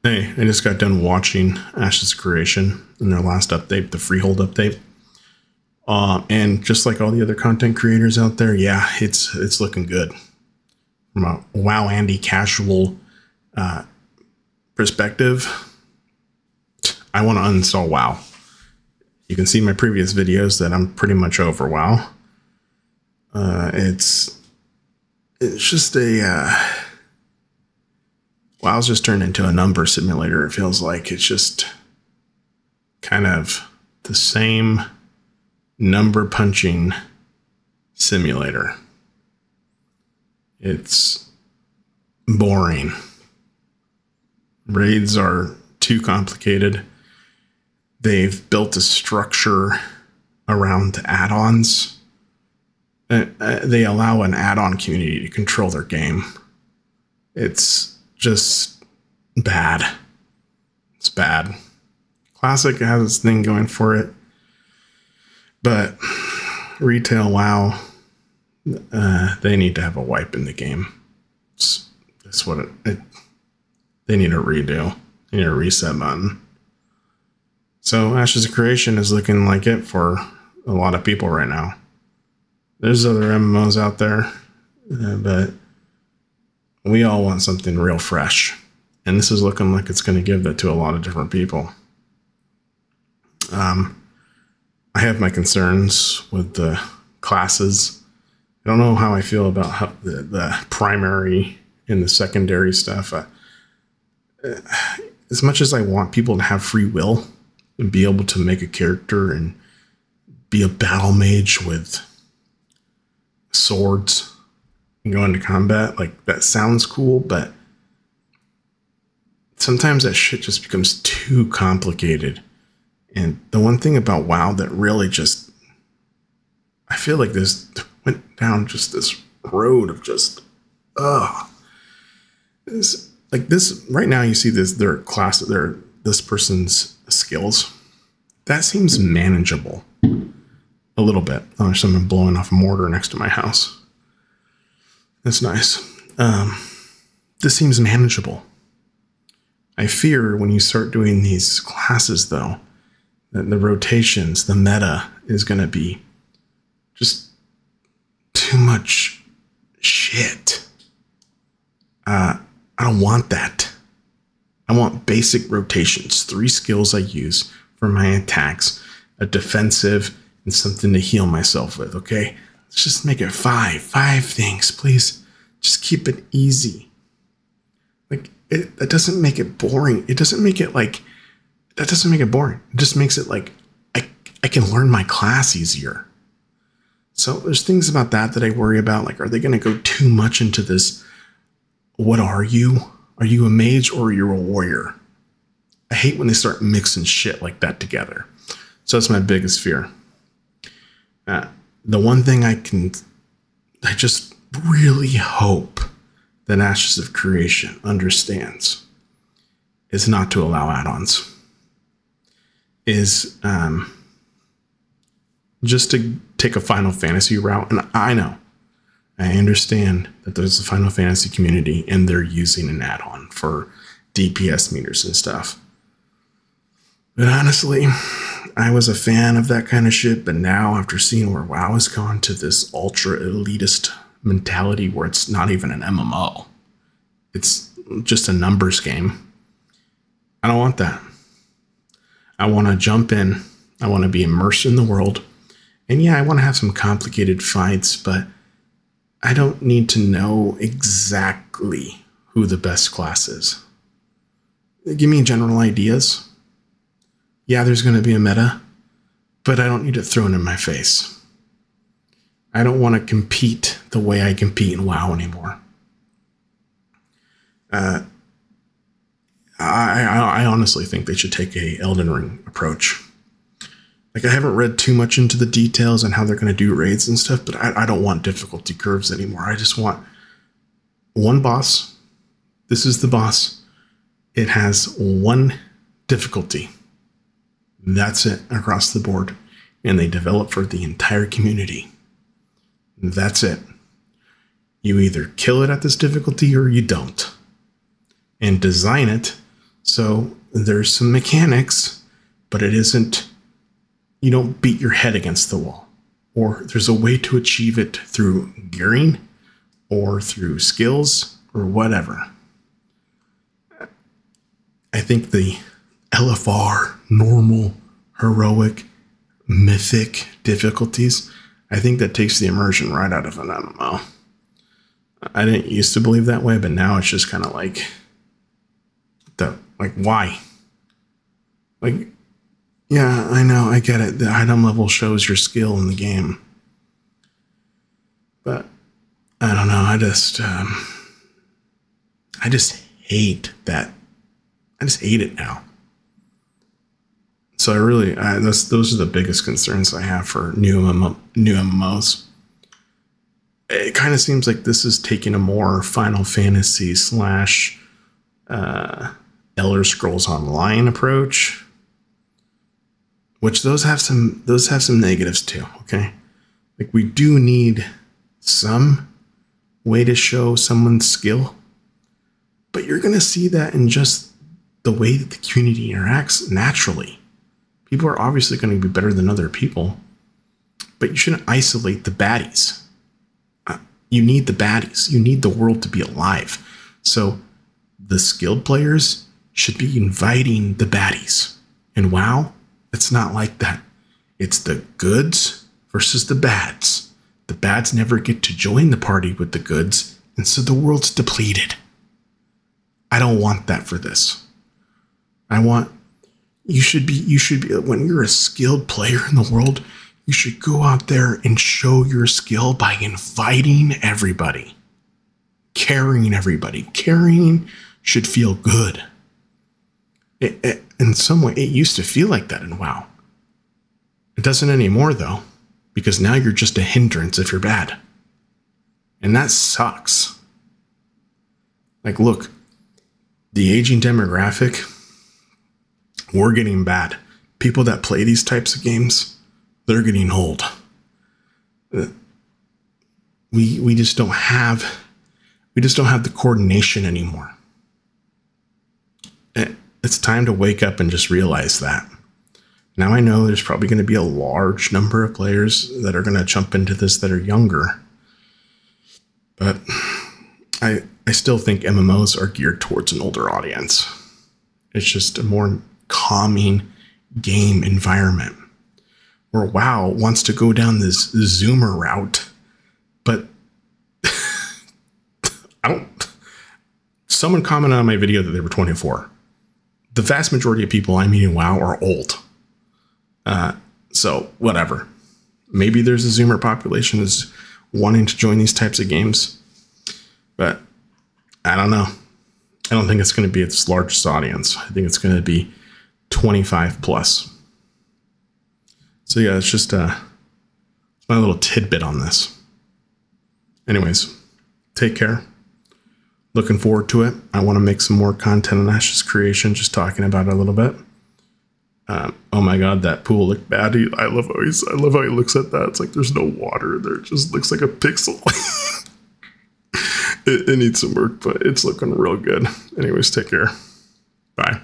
Hey, I just got done watching Ashes of Creation in their last update, the Freehold update. And just like all the other content creators out there, yeah, it's looking good. From a WoW Andy casual perspective, I want to uninstall WoW. You can see in my previous videos that I'm pretty much over WoW. It's just a WoW's just turned into a number simulator. It feels like it's just kind of the same number punching simulator. It's boring. Raids are too complicated. They've built a structure around add-ons. They allow an add-on community to control their game. It's just bad. It's bad. Classic has its thing going for it, but retail WoW, they need to have a wipe in the game. That's what they need a redo. They need a reset button. So Ashes of Creation is looking like it for a lot of people right now. There's other MMOs out there, but we all want something real fresh. And this is looking like it's going to give that to a lot of different people. I have my concerns with the classes. I don't know how I feel about how the primary and the secondary stuff. As much as I want people to have free will and be able to make a character and be a battle mage with swords and go into combat, like that sounds cool, but sometimes that shit just becomes too complicated. And the one thing about WoW that really just, I feel like this went down just this road of just, this, like this right now you see this, their class, this person's skills. That seems manageable a little bit. Oh, there's someone blowing off a mortar next to my house. That's nice. This seems manageable. I fear when you start doing these classes though, that the rotations, the meta is going to be just too much shit. I don't want that. I want basic rotations, 3 skills I use for my attacks, a defensive, and something to heal myself with, okay? Let's just make it 5 things, please. Just keep it easy. Like, that doesn't make it boring. It doesn't make it like, that doesn't make it boring. It just makes it like, I can learn my class easier. So there's things about that I worry about. Like, are they going to go too much into this? What are you? Are you a mage or are you a warrior? I hate when they start mixing shit like that together. So that's my biggest fear. The one thing I just really hope that Ashes of Creation understands is not to allow add-ons. Is just to take a Final Fantasy route. And I know, I understand that there's a Final Fantasy community and they're using an add-on for DPS meters and stuff. But honestly, I was a fan of that kind of shit, but now after seeing where WoW has gone to this ultra elitist mentality where it's not even an MMO, it's just a numbers game, I don't want that. I want to jump in, I want to be immersed in the world, and yeah, I want to have some complicated fights, but I don't need to know exactly who the best class is. Give me general ideas. Yeah, there's going to be a meta, but I don't need it thrown in my face. I don't want to compete the way I compete in WoW anymore. I honestly think they should take a Elden Ring approach. Like, I haven't read too much into the details on how they're going to do raids and stuff, but I don't want difficulty curves anymore. I just want one boss. This is the boss. It has one difficulty. That's it across the board. And they develop for the entire community. That's it. You either kill it at this difficulty or you don't. And design it So there's some mechanics, but it isn't, you don't beat your head against the wall. Or there's a way to achieve it through gearing or through skills or whatever. I think the LFR, normal, heroic, mythic difficulties, I think that takes the immersion right out of an MMO. I didn't used to believe that way, but now it's just kind of like, why? Like, yeah, I know, I get it. The item level shows your skill in the game. But I don't know, I just hate that. I just hate it now. So those are the biggest concerns I have for new MMOs. It kind of seems like this is taking a more Final Fantasy / Elder Scrolls Online approach, which those have some negatives too. Okay, like we do need some way to show someone's skill, but you're gonna see that in just the way that the community interacts naturally. People are obviously going to be better than other people, but you shouldn't isolate the baddies. You need the baddies. You need the world to be alive. So the skilled players should be inviting the baddies. And WoW, it's not like that. It's the goods versus the bads. The bads never get to join the party with the goods, and so the world's depleted. I don't want that for this. You should be, when you're a skilled player in the world, you should go out there and show your skill by inviting everybody, carrying everybody. Carrying should feel good. In some way, it used to feel like that in WoW. It doesn't anymore though, because now you're just a hindrance if you're bad. And that sucks. Like, look, the aging demographic, we're getting bad. People that play these types of games, they're getting old. We just don't have the coordination anymore. It's time to wake up and just realize that. Now I know there's probably going to be a large number of players that are going to jump into this that are younger. But I still think MMOs are geared towards an older audience. It's just a more calming game environment, where WoW wants to go down this Zoomer route, but someone commented on my video that they were 24. The vast majority of people I meet in WoW are old. So whatever. Maybe there's a Zoomer population that's wanting to join these types of games, but I don't know. I don't think it's going to be its largest audience. I think it's going to be 25 plus. So yeah, it's just my little tidbit on this. Anyways, take care. Looking forward to it. I want to make some more content on Ash's creation, just talking about it a little bit. Oh my god, that pool looked bad. I love how he looks at that. It's like there's no water there. It just looks like a pixel. It needs some work, but it's looking real good. Anyways, take care. Bye.